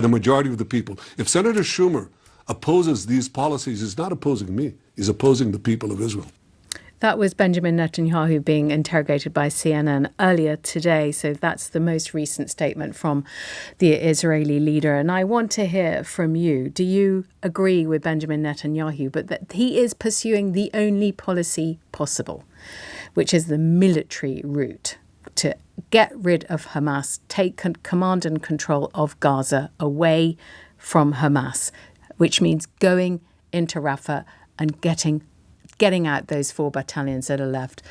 the majority of the people. If Senator Schumer opposes these policies, he's not opposing me. He's opposing the people of Israel. That was Benjamin Netanyahu being interrogated by CNN earlier today. So that's the most recent statement from the Israeli leader. And I want to hear from you. Do you agree with Benjamin Netanyahu, but that he is pursuing the only policy possible, which is the military route to get rid of Hamas, take command and control of Gaza away from Hamas, which means going into Rafah and getting out those 4 battalions that are left?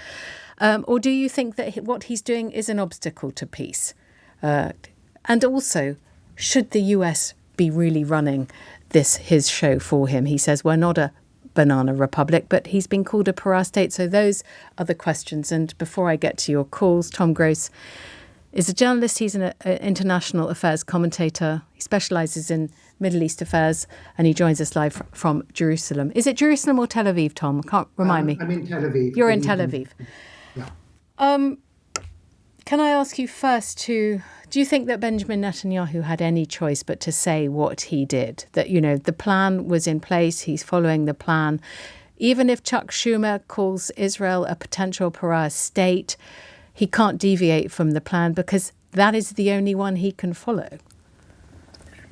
Or do you think that what he's doing is an obstacle to peace? And also, should the US be really running his show for him? He says we're not a banana republic, but he's been called a pariah state. So those are the questions. And before I get to your calls, Tom Gross is a journalist. He's an international affairs commentator. He specialises in Middle East affairs, and he joins us live from Jerusalem. Is it Jerusalem or Tel Aviv, Tom? Can't remind me. I'm in Tel Aviv. You're in Tel Aviv. Yeah. Can I ask you first do you think that Benjamin Netanyahu had any choice but to say what he did? That, the plan was in place, he's following the plan. Even if Chuck Schumer calls Israel a potential pariah state, he can't deviate from the plan because that is the only one he can follow.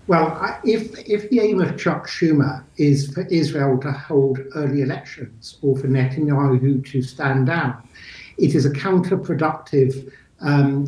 Well, if the aim of Chuck Schumer is for Israel to hold early elections or for Netanyahu to stand down, it is a counterproductive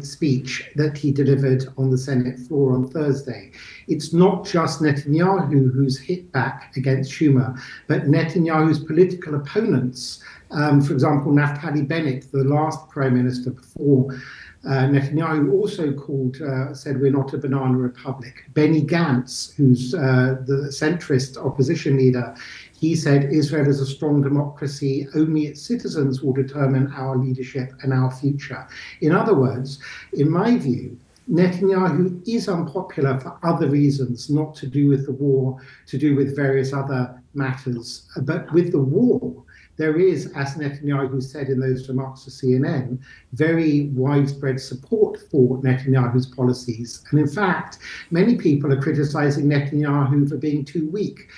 speech that he delivered on the Senate floor on Thursday. It's not just Netanyahu who's hit back against Schumer, but Netanyahu's political opponents. For example, Naftali Bennett, the last prime minister before Netanyahu, also said we're not a banana republic. Benny Gantz, who's the centrist opposition leader, he said Israel is a strong democracy. Only its citizens will determine our leadership and our future. In other words, in my view, Netanyahu is unpopular for other reasons, not to do with the war, to do with various other matters. But with the war, there is, as Netanyahu said in those remarks to CNN, very widespread support for Netanyahu's policies. And in fact, many people are criticizing Netanyahu for being too weak.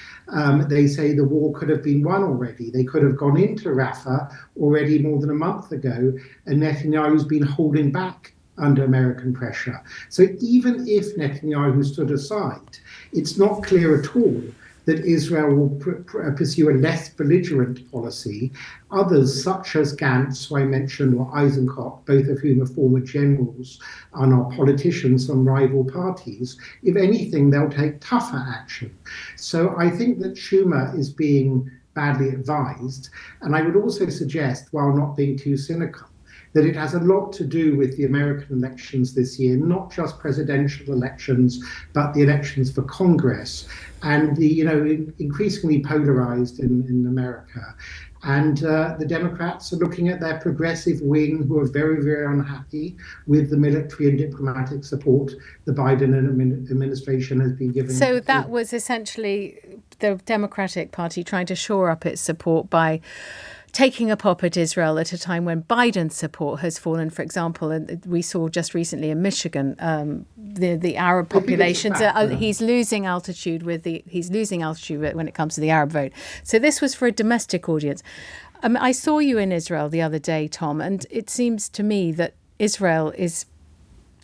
They say the war could have been won already. They could have gone into Rafah already more than a month ago, and Netanyahu's been holding back under American pressure. So even if Netanyahu stood aside, it's not clear at all that Israel will pursue a less belligerent policy. Others, such as Gantz, who I mentioned, or Eisenkot, both of whom are former generals and are politicians from rival parties, if anything, they'll take tougher action. So I think that Schumer is being badly advised. And I would also suggest, while not being too cynical, that it has a lot to do with the American elections this year, not just presidential elections, but the elections for Congress, and the increasingly polarized in America. And the Democrats are looking at their progressive wing, who are very, very unhappy with the military and diplomatic support the Biden administration has been giving. So that was essentially the Democratic Party trying to shore up its support by taking a pop at Israel at a time when Biden's support has fallen. For example, and we saw just recently in Michigan, the Arab populations, he's losing altitude when it comes to the Arab vote. So this was for a domestic audience. I saw you in Israel the other day, Tom, and it seems to me that Israel is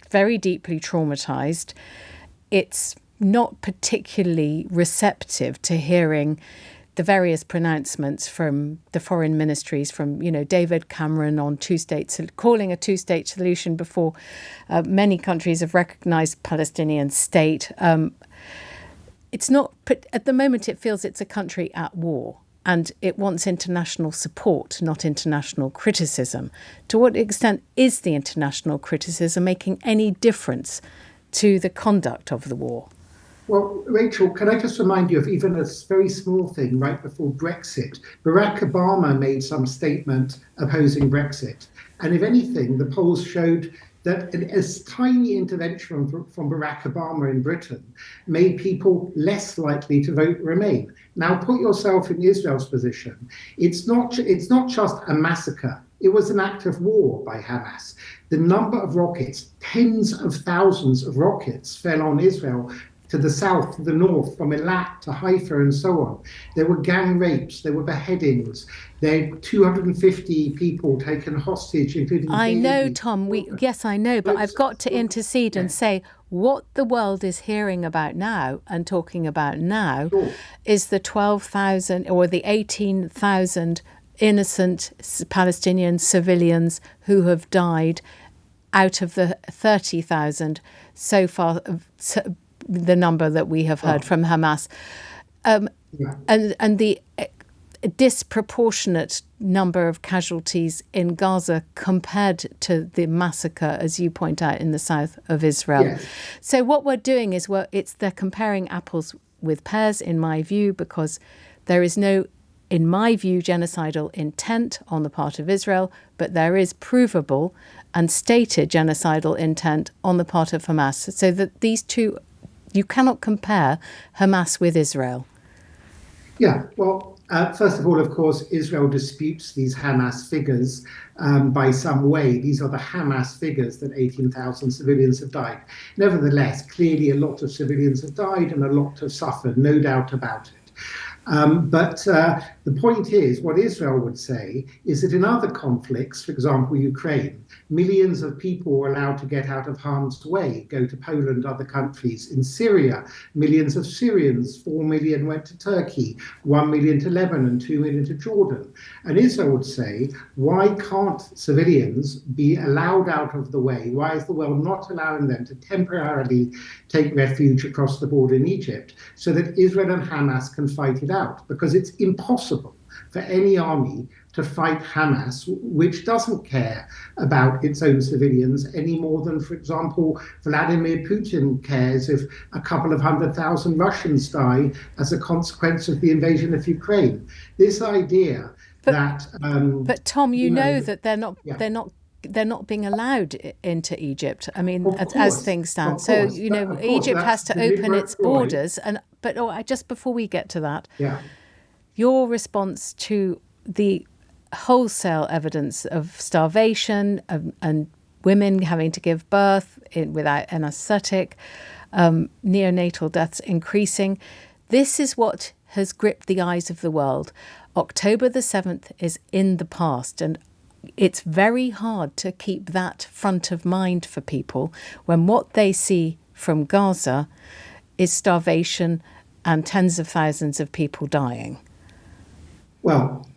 very deeply traumatized. It's not particularly receptive to hearing the various pronouncements from the foreign ministries, from, David Cameron on calling a two-state solution before many countries have recognized Palestinian state. It's not, at the moment it feels it's a country at war and it wants international support, not international criticism. To what extent is the international criticism making any difference to the conduct of the war? Well, Rachel, can I just remind you of even a very small thing right before Brexit? Barack Obama made some statement opposing Brexit. And if anything, the polls showed that a tiny intervention from Barack Obama in Britain made people less likely to vote Remain. Now, put yourself in Israel's position. It's not just a massacre. It was an act of war by Hamas. The number of rockets, tens of thousands of rockets, fell on Israel to the south, to the north, from Eilat to Haifa and so on. There were gang rapes, there were beheadings, there were 250 people taken hostage, including I know, babies. Tom. Yes, I know, but I've got to intercede and say what the world is hearing about now and talking about now is the 12,000 or the 18,000 innocent Palestinian civilians who have died out of the 30,000 so far, the number that we have heard from Hamas, and the disproportionate number of casualties in Gaza compared to the massacre, as you point out, in the south of Israel. Yes. So what we're doing is they're comparing apples with pears, in my view, because there is no, in my view, genocidal intent on the part of Israel, but there is provable and stated genocidal intent on the part of Hamas. So that these two, you cannot compare Hamas with Israel. Yeah, well, first of all, of course, Israel disputes these Hamas figures by some way. These are the Hamas figures that 18,000 civilians have died. Nevertheless, clearly a lot of civilians have died and a lot have suffered, no doubt about it. But the point is, what Israel would say is that in other conflicts, for example, Ukraine, millions of people were allowed to get out of harm's way, go to Poland, other countries. In Syria, millions of Syrians, 4 million went to Turkey, 1 million to Lebanon, 2 million to Jordan. And Israel would say, why can't civilians be allowed out of the way? Why is the world not allowing them to temporarily take refuge across the border in Egypt so that Israel and Hamas can fight it out? Because it's impossible for any army to fight Hamas, which doesn't care about its own civilians any more than, for example, Vladimir Putin cares if a couple of 100,000 Russians die as a consequence of the invasion of Ukraine. This idea that... but Tom, you know that they're not being allowed into Egypt. I mean, as things stand. So, Egypt has to open its borders. But just before we get to that, your response to the wholesale evidence of starvation and women having to give birth without anaesthetic, neonatal deaths increasing. This is what has gripped the eyes of the world. October the 7th is in the past, and it's very hard to keep that front of mind for people when what they see from Gaza is starvation and tens of thousands of people dying. Well,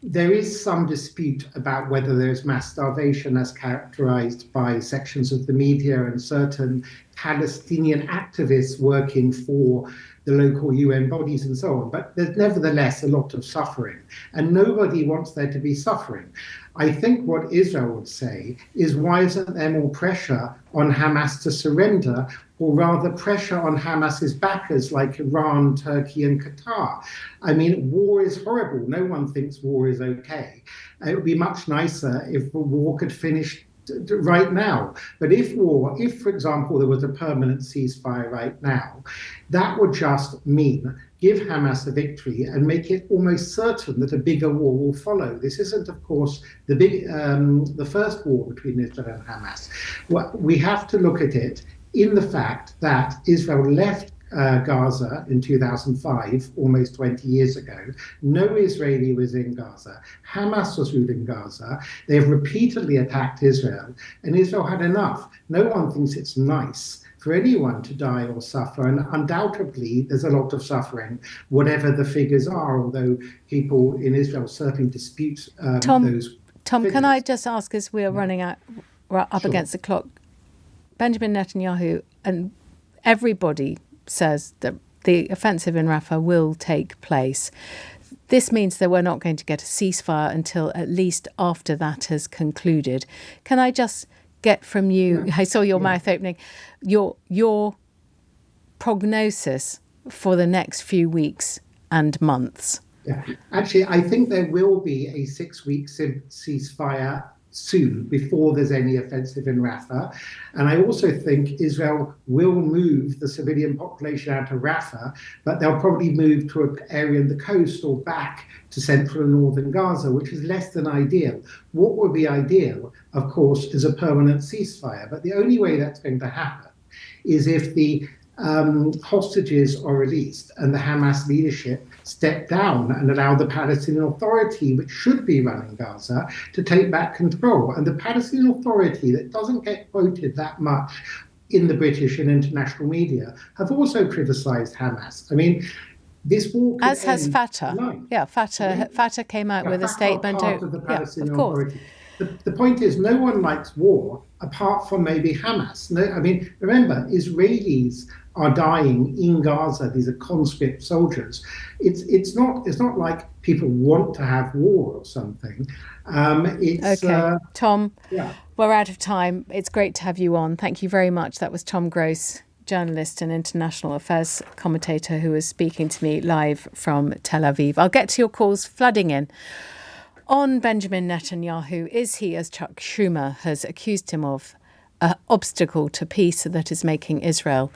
there is some dispute about whether there's mass starvation as characterized by sections of the media and certain Palestinian activists working for the local UN bodies and so on. But there's nevertheless a lot of suffering, and nobody wants there to be suffering. I think what Israel would say is, why isn't there more pressure on Hamas to surrender, or rather pressure on Hamas's backers like Iran, Turkey and Qatar? I mean, war is horrible. No one thinks war is okay. It would be much nicer if the war could finish right now. But if, for example, there was a permanent ceasefire right now, that would just mean give Hamas a victory and make it almost certain that a bigger war will follow. This isn't, of course, the first war between Israel and Hamas. We have to look at it in the fact that Israel left Gaza in 2005, almost 20 years ago. No Israeli was in Gaza. Hamas was ruling Gaza. They've repeatedly attacked Israel, and Israel had enough. No one thinks it's nice for anyone to die or suffer, and undoubtedly there's a lot of suffering, whatever the figures are, although people in Israel certainly dispute those Tom, figures. Can I just ask, as we're running up against the clock, Benjamin Netanyahu and everybody says that the offensive in Rafah will take place. This means that we're not going to get a ceasefire until at least after that has concluded. Can I just get from you, I saw your mouth opening, your prognosis for the next few weeks and months? Yeah. Actually, I think there will be a 6-week ceasefire soon, before there's any offensive in Rafah. And I also think Israel will move the civilian population out of Rafah, but they'll probably move to an area in the coast or back to central and northern Gaza, which is less than ideal. What would be ideal, of course, is a permanent ceasefire. But the only way that's going to happen is if the hostages are released and the Hamas leadership step down and allow the Palestinian Authority, which should be running Gaza, to take back control. And the Palestinian Authority, that doesn't get quoted that much in the British and international media, have also criticized Hamas. I mean, this war could as has end Fatah. tonight. Yeah, Fatah came out with a Fatah are statement. part of the Yeah, Palestinian of course. Authority. The point is, no one likes war apart from maybe Hamas. No, I mean, remember, Israelis are dying in Gaza. These are conscript soldiers. It's not like people want to have war or something. Okay, Tom, yeah. we're out of time. It's great to have you on. Thank you very much. That was Tom Gross, journalist and international affairs commentator, who was speaking to me live from Tel Aviv. I'll get to your calls flooding in. On Benjamin Netanyahu, is he, as Chuck Schumer has accused him of, an obstacle to peace that is making Israel